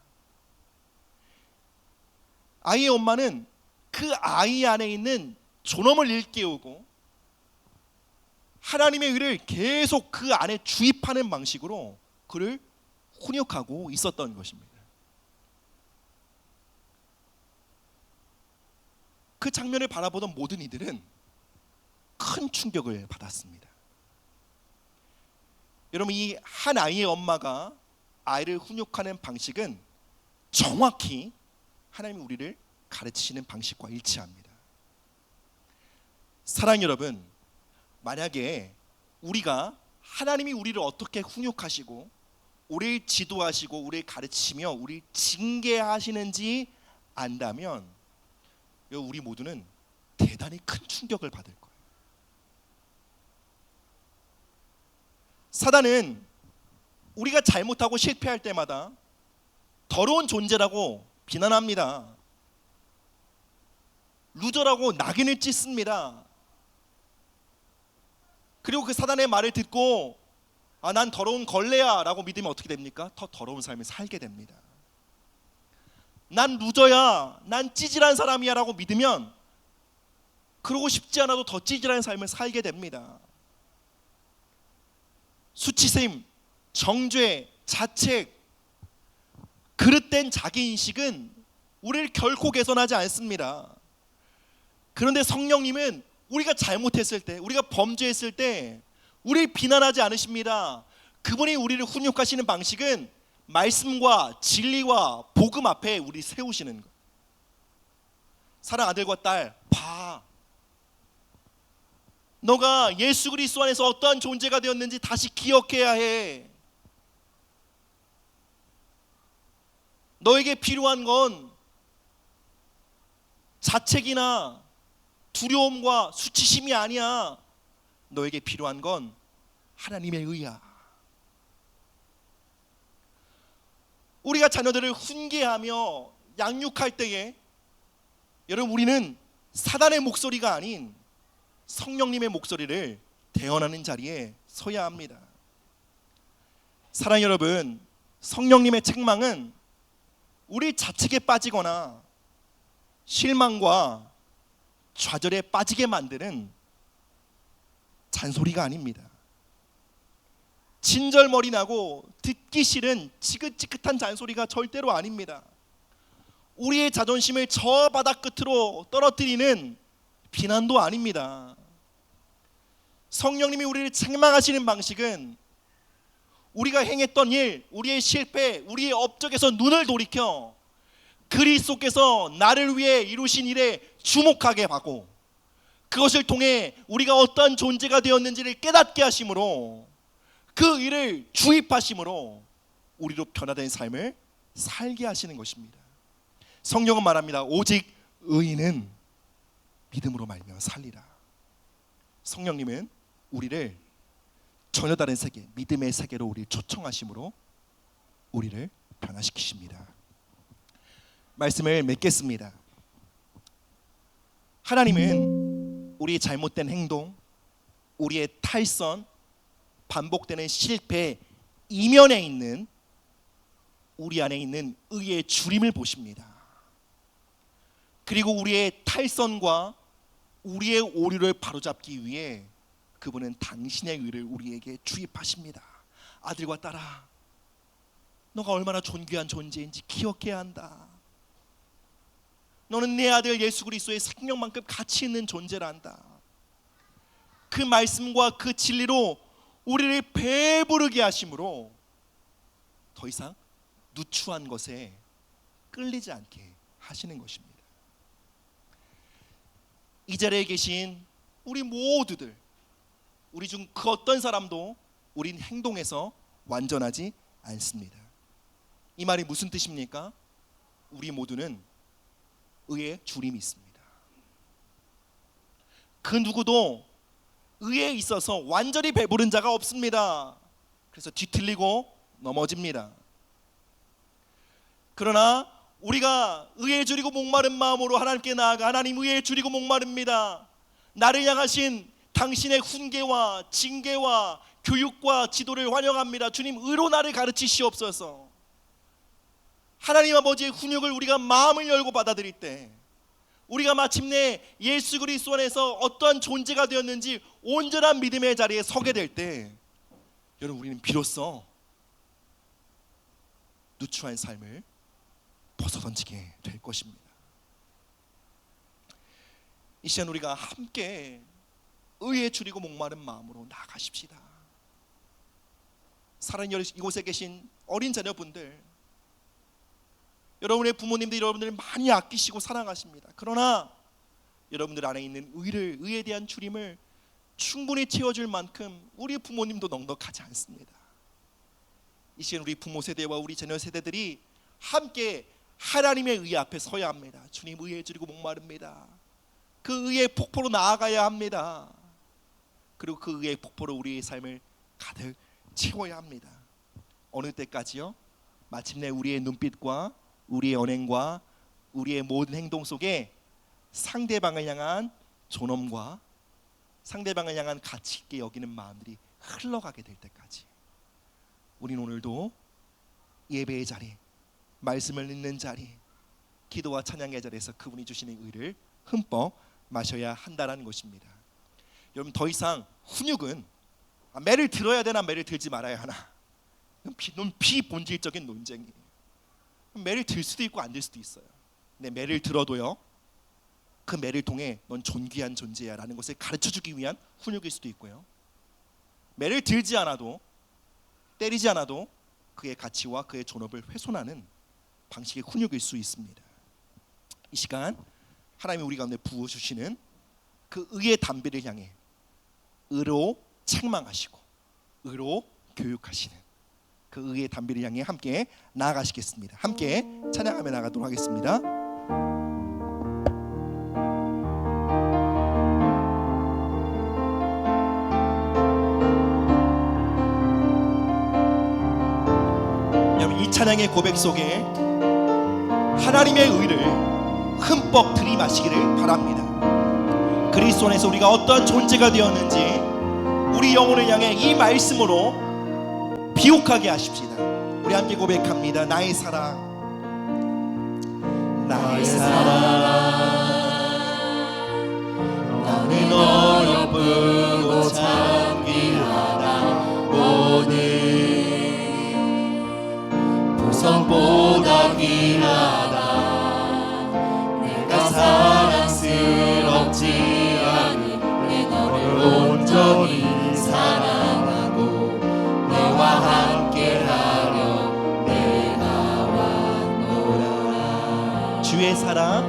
아이의 엄마는 그 아이 안에 있는 존엄을 일깨우고 하나님의 의를 계속 그 안에 주입하는 방식으로 그를 훈육하고 있었던 것입니다. 그 장면을 바라보던 모든 이들은 큰 충격을 받았습니다. 여러분, 이 한 아이의 엄마가 아이를 훈육하는 방식은 정확히 하나님이 우리를 가르치시는 방식과 일치합니다. 사랑 여러분, 만약에 우리가 하나님이 우리를 어떻게 훈육하시고 우리를 지도하시고 우리를 가르치며 우리를 징계하시는지 안다면 우리 모두는 대단히 큰 충격을 받을 거예요. 사단은 우리가 잘못하고 실패할 때마다 더러운 존재라고 비난합니다. 루저라고 낙인을 찍습니다. 그리고 그 사단의 말을 듣고 난 더러운 걸레야 라고 믿으면 어떻게 됩니까? 더 더러운 삶을 살게 됩니다. 난 루저야, 난 찌질한 사람이야 라고 믿으면 그러고 싶지 않아도 더 찌질한 삶을 살게 됩니다. 수치심, 정죄, 자책, 그릇된 자기인식은 우리를 결코 개선하지 않습니다. 그런데 성령님은 우리가 잘못했을 때, 우리가 범죄했을 때 우리를 비난하지 않으십니다. 그분이 우리를 훈육하시는 방식은 말씀과 진리와 복음 앞에 우리 세우시는 것. 사랑 아들과 딸, 봐. 너가 예수 그리스도 안에서 어떠한 존재가 되었는지 다시 기억해야 해. 너에게 필요한 건 자책이나 두려움과 수치심이 아니야. 너에게 필요한 건 하나님의 의야. 우리가 자녀들을 훈계하며 양육할 때에 여러분, 우리는 사단의 목소리가 아닌 성령님의 목소리를 대언하는 자리에 서야 합니다. 사랑 여러분, 성령님의 책망은 우리 자책에 빠지거나 실망과 좌절에 빠지게 만드는 잔소리가 아닙니다. 진절머리 나고 듣기 싫은 지긋지긋한 잔소리가 절대로 아닙니다. 우리의 자존심을 저 바닥 끝으로 떨어뜨리는 비난도 아닙니다. 성령님이 우리를 책망하시는 방식은 우리가 행했던 일, 우리의 실패, 우리의 업적에서 눈을 돌이켜 그리스도께서 나를 위해 이루신 일에 주목하게 하고 그것을 통해 우리가 어떠한 존재가 되었는지를 깨닫게 하심으로 그 일을 주입하심으로 우리로 변화된 삶을 살게 하시는 것입니다. 성경은 말합니다. 오직 의인은 믿음으로 말미암아 살리라. 성령님은 우리를 전혀 다른 세계, 믿음의 세계로 우리를 초청하심으로 우리를 변화시키십니다. 말씀을 맺겠습니다. 하나님은 우리의 잘못된 행동, 우리의 탈선, 반복되는 실패 이면에 있는 우리 안에 있는 의의 주림을 보십니다. 그리고 우리의 탈선과 우리의 오류를 바로잡기 위해 그분은 당신의 의를 우리에게 주입하십니다. 아들과 딸아, 너가 얼마나 존귀한 존재인지 기억해야 한다. 너는 내 아들 예수 그리스도의 생명만큼 가치 있는 존재란다. 그 말씀과 그 진리로 우리를 배부르게 하심으로 더 이상 누추한 것에 끌리지 않게 하시는 것입니다. 이 자리에 계신 우리 모두들, 우리 중 그 어떤 사람도 우린 행동에서 완전하지 않습니다. 이 말이 무슨 뜻입니까? 우리 모두는 의의 주림이 있습니다. 그 누구도 의에 있어서 완전히 배부른 자가 없습니다. 그래서 뒤틀리고 넘어집니다. 그러나 우리가 의에 줄이고 목마른 마음으로 하나님께 나아가 하나님 의에 줄이고 목마릅니다. 나를 향하신 당신의 훈계와 징계와 교육과 지도를 환영합니다. 주님 의로 나를 가르치시옵소서. 하나님 아버지의 훈육을 우리가 마음을 열고 받아들일 때 우리가 마침내 예수 그리스도 안에서 어떠한 존재가 되었는지 온전한 믿음의 자리에 서게 될 때 여러분 우리는 비로소 누추한 삶을 벗어던지게 될 것입니다. 이 시간 우리가 함께 의에 줄이고 목마른 마음으로 나아가십시다. 사랑하는 이곳에 계신 어린 자녀분들, 여러분의 부모님들이 여러분들을 많이 아끼시고 사랑하십니다. 그러나 여러분들 안에 있는 의에 대한 주림을 충분히 채워줄 만큼 우리 부모님도 넉넉하지 않습니다. 이 시간 우리 부모 세대와 우리 자녀 세대들이 함께 하나님의 의 앞에 서야 합니다. 주님 의에 줄이고 목마릅니다. 그 의의 폭포로 나아가야 합니다. 그리고 그 의의 폭포로 우리의 삶을 가득 채워야 합니다. 어느 때까지요? 마침내 우리의 눈빛과 우리의 언행과 우리의 모든 행동 속에 상대방을 향한 존엄과 상대방을 향한 가치 있게 여기는 마음들이 흘러가게 될 때까지 우리는 오늘도 예배의 자리, 말씀을 읽는 자리, 기도와 찬양의 자리에서 그분이 주시는 의를 흠뻑 마셔야 한다는 것입니다. 여러분 더 이상 훈육은 매를 들어야 되나 매를 들지 말아야 하나, 이건 비본질적인 논쟁이에요. 매를 들 수도 있고 안 들 수도 있어요. 근데 매를 들어도요, 그 매를 통해 넌 존귀한 존재야 라는 것을 가르쳐주기 위한 훈육일 수도 있고요, 매를 들지 않아도 때리지 않아도 그의 가치와 그의 존엄을 훼손하는 방식의 훈육일 수 있습니다. 이 시간 하나님이 우리 가운데 부어주시는 그 의의 담비를 향해 의로 책망하시고 의로 교육하시는 그 의의 담비를 향해 함께 나아가시겠습니다. 함께 찬양하며 나가도록 하겠습니다. 여러분 이 찬양의 고백 속에 하나님의 의를 흠뻑 들이마시기를 바랍니다. 그리스도 안에서 우리가 어떠한 존재가 되었는지 우리 영혼을 향해 이 말씀으로 비옥하게 하십시다. 우리 함께 고백합니다. 나의 사랑, 나의 사랑, 나는 어여쁘고 참 귀하다. 오늘 보석보다 귀하다. 내가 사랑스럽지 않은 내 너를 온전히 사랑하고 너와 함께하려 내가 왔노라. 주의 사랑,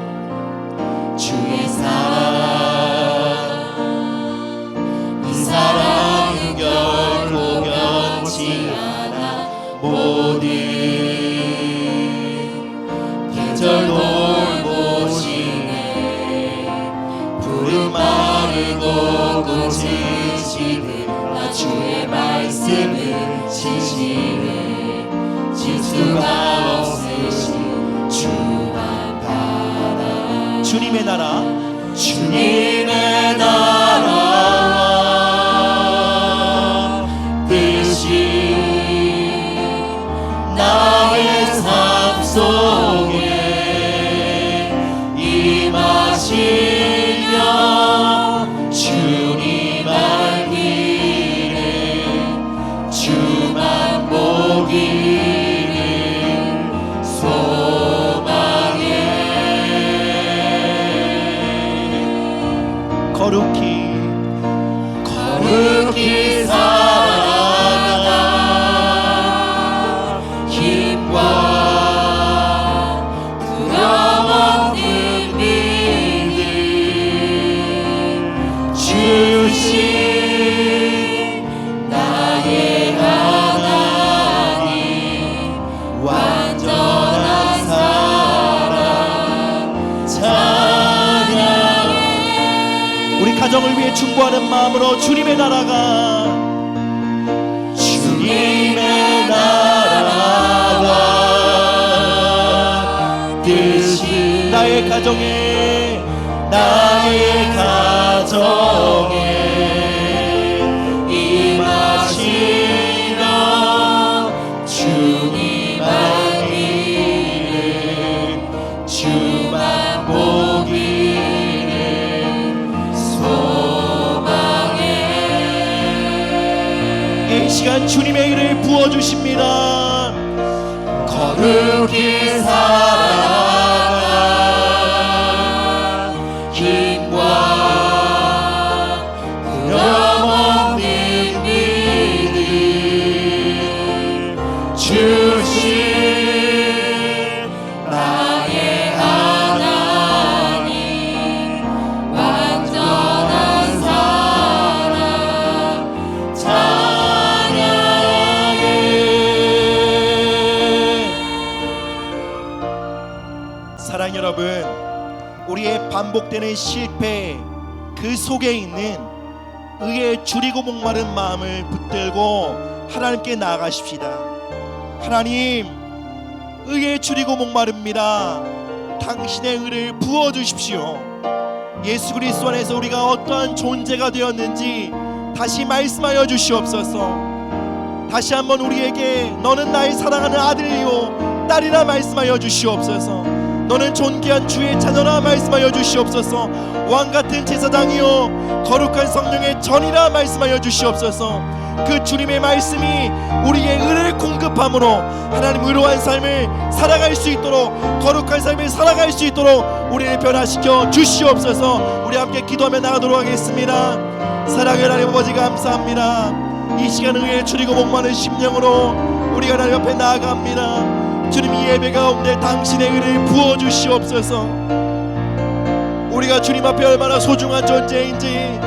주의 사랑 모든 계절 돌보시네. 푸른 마르고 꽃이 지듯 나 주의 말씀을 지시네. 지수가 없으신 주만 바라. 주님의 나라, 주님의 나라와 뜻이 나의 삶 속에 임하시며 주님 알기를 주만 보기를 소망해. 거룩히 살아가 힘과 두려움없는 믿음 주신 나의 하나님 완전한 사랑 찬양해. 우리 가정을 위해 충고하는 마음으로 주님의 나라가 주님의 나라가 뜻이 나의 가정에 임하시며 주님 알기를 주만 보기를 소망해. 이 시간 주님의 일을 부어주십니다. 거룩히 살아가 힘과 두려움없는 믿음 주신 나의 하나님 완전한 사랑 찬양해. 사랑 여러분, 우리의 반복되는 실패 그 속에 있는 의에 줄이고 목마른 마음을 붙들고 하나님께 나아가십시다. 하나님, 의에 줄이고 목마릅니다. 당신의 의를 부어주십시오. 예수 그리스도 안에서 우리가 어떠한 존재가 되었는지 다시 말씀하여 주시옵소서. 다시 한번 우리에게 너는 나의 사랑하는 아들이요 딸이라 말씀하여 주시옵소서. 너는 존귀한 주의 자녀라 말씀하여 주시옵소서. 왕같은 제사장이요 거룩한 성령의 전이라 말씀하여 주시옵소서. 그 주님의 말씀이 우리의 의를 공급함으로 하나님 의로운 삶을 살아갈 수 있도록, 거룩한 삶을 살아갈 수 있도록 우리를 변화시켜 주시옵소서. 우리 함께 기도하며 나가도록 하겠습니다. 사랑의 하나님 아버지 감사합니다. 이 시간 의에 줄이고 목마른 심령으로 우리가 하나님 앞에 나아갑니다. 주님, 이 예배 가운데 당신의 의를 부어주시옵소서. 우리가 주님 앞에 얼마나 소중한 존재인지,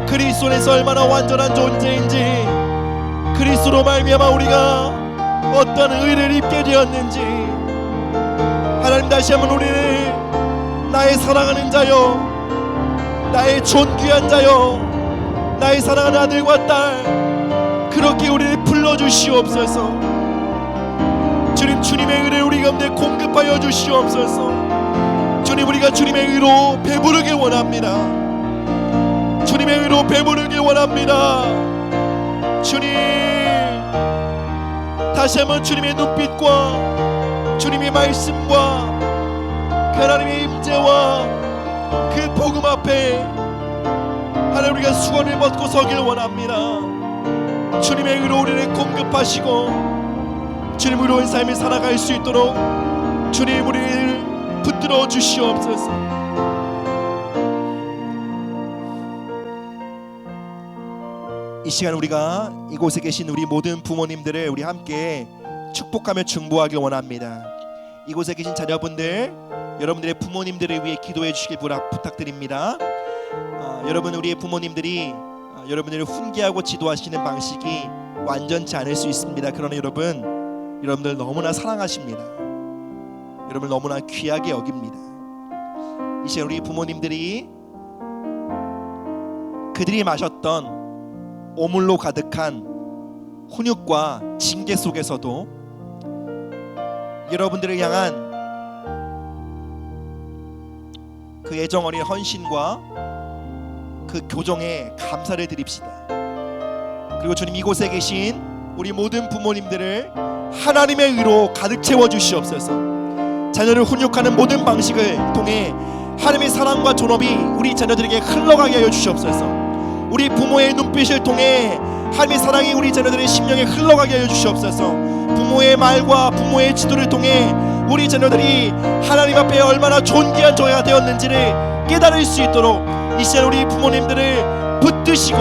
그리스도 안에서 얼마나 완전한 존재인지, 그리스도로 말미암아 우리가 어떤 의를 입게 되었는지, 하나님 다시 한번 우리를 나의 사랑하는 자요, 나의 존귀한 자요, 나의 사랑하는 아들과 딸, 그렇게 우리를 불러주시옵소서. 주님, 주님의 의를 우리 가운데 공급하여 주시옵소서. 주님, 우리가 주님의 의로 배부르길 원합니다. 주님의 의로 배부르길 원합니다. 주님, 다시 한번 주님의 눈빛과 주님의 말씀과 그 하나님의 임재와 그 복음 앞에 하나님 우리가 수건을 벗고 서길 원합니다. 주님의 의로 우리를 공급하시고 주님 의로운 삶을 살아갈 수 있도록 주님 우리를 붙들어 주시옵소서. 이 시간 우리가 이곳에 계신 우리 모든 부모님들을 우리 함께 축복하며 중보하길 원합니다. 이곳에 계신 자녀분들, 여러분들의 부모님들을 위해 기도해 주시길 부탁드립니다. 여러분, 우리의 부모님들이 여러분들을 훈계하고 지도하시는 방식이 완전치 않을 수 있습니다. 그러나 여러분, 여러분들 너무나 사랑하십니다. 여러분을 너무나 귀하게 여깁니다. 이 시간 우리 부모님들이 그들이 마셨던 오물로 가득한 훈육과 징계 속에서도 여러분들을 향한 그 애정 어린 헌신과 그 교정에 감사를 드립시다. 그리고 주님, 이곳에 계신 우리 모든 부모님들을 하나님의 의로 가득 채워 주시옵소서. 자녀를 훈육하는 모든 방식을 통해 하나님의 사랑과 존엄이 우리 자녀들에게 흘러가게 하여 주시옵소서. 우리 부모의 눈빛을 통해 하나님의 사랑이 우리 자녀들의 심령에 흘러가게 하여 주시옵소서. 부모의 말과 부모의 지도를 통해 우리 자녀들이 하나님 앞에 얼마나 존귀한 자녀가 되었는지를 깨달을 수 있도록 이 시간 우리 부모님들을 붙드시고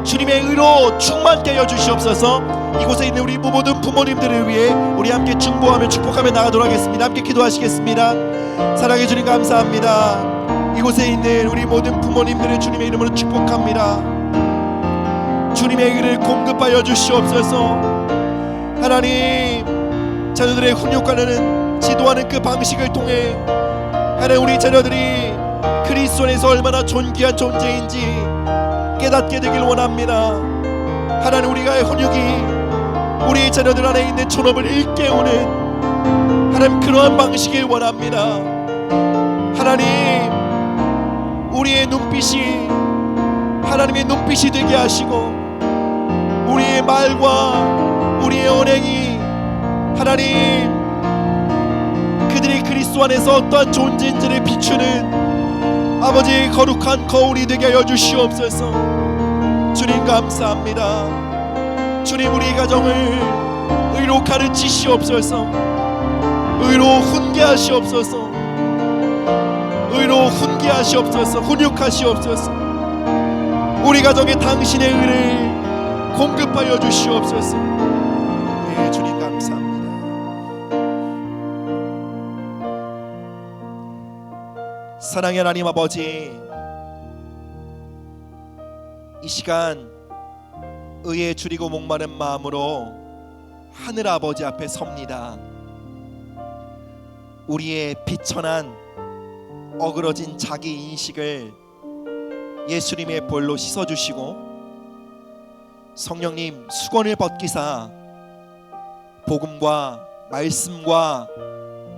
주님의 의로 충만케 하여 주시옵소서. 이곳에 있는 우리 모든 부모님들을 위해 우리 함께 중보하며 축복하며 나가도록 하겠습니다. 함께 기도하시겠습니다. 사랑해 주님 감사합니다. 이곳에 있는 우리 모든 부모님들을 주님의 이름으로 축복합니다. 주님의 의를 공급하여 주시옵소서. 하나님, 자녀들의 훈육하는 지도하는 그 방식을 통해 하나님, 우리 자녀들이 그리스도 안에서 얼마나 존귀한 존재인지 깨닫게 되길 원합니다. 하나님, 우리가의 훈육이 우리 자녀들 안에 있는 존엄을 일깨우는 하나님, 그러한 방식을 원합니다. 하나님, 우리의 눈빛이 하나님의 눈빛이 되게 하시고 우리의 말과 우리의 언행이 하나님, 그들이 그리스도 안에서 어떠한 존재인지를 비추는 아버지의 거룩한 거울이 되게 하여 주시옵소서. 주님 감사합니다. 주님, 우리 가정을 의로 가르치시옵소서. 의로 훈계하시옵소서. 의로 훈계하시옵소서. 훈육하시옵소서. 우리 가정에 당신의 의를 공급하여 주시옵소서. 예, 주님 감사합니다. 사랑의 하나님 아버지, 이 시간 의에 줄이고 목마른 마음으로 하늘 아버지 앞에 섭니다. 우리의 비천한 어그러진 자기 인식을 예수님의 볼로 씻어주시고 성령님 수건을 벗기사 복음과 말씀과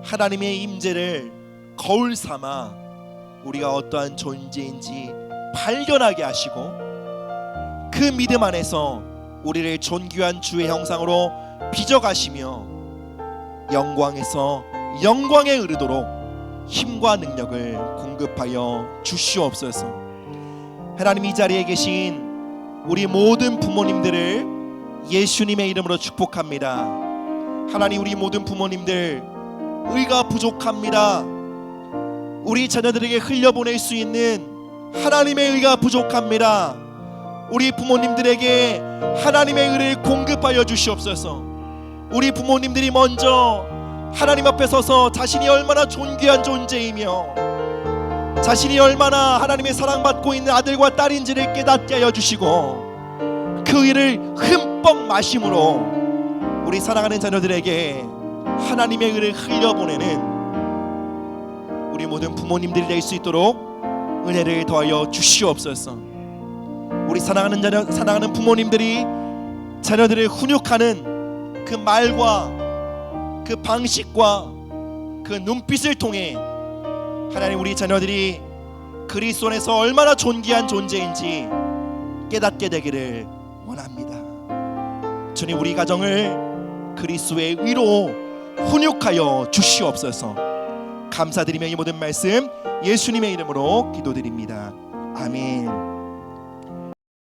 하나님의 임재를 거울 삼아 우리가 어떠한 존재인지 발견하게 하시고 그 믿음 안에서 우리를 존귀한 주의 형상으로 빚어가시며 영광에서 영광에 이르도록 힘과 능력을 공급하여 주시옵소서. 하나님, 이 자리에 계신 우리 모든 부모님들을 예수님의 이름으로 축복합니다. 하나님, 우리 모든 부모님들 의가 부족합니다. 우리 자녀들에게 흘려보낼 수 있는 하나님의 의가 부족합니다. 우리 부모님들에게 하나님의 의를 공급하여 주시옵소서. 우리 부모님들이 먼저 하나님 앞에 서서 자신이 얼마나 존귀한 존재이며 자신이 얼마나 하나님의 사랑받고 있는 아들과 딸인지를 깨닫게 하여 주시고 그 의를 흠뻑 마심으로 우리 사랑하는 자녀들에게 하나님의 의를 흘려보내는 우리 모든 부모님들이 될 수 있도록 은혜를 더하여 주시옵소서. 우리 사랑하는 부모님들이 자녀들을 훈육하는 그 말과 그 방식과 그 눈빛을 통해 하나님, 우리 자녀들이 그리스도 안에서 얼마나 존귀한 존재인지 깨닫게 되기를 원합니다. 주님, 우리 가정을 그리스도의 의로 훈육하여 주시옵소서. 감사드리며 이 모든 말씀 예수님의 이름으로 기도드립니다. 아멘.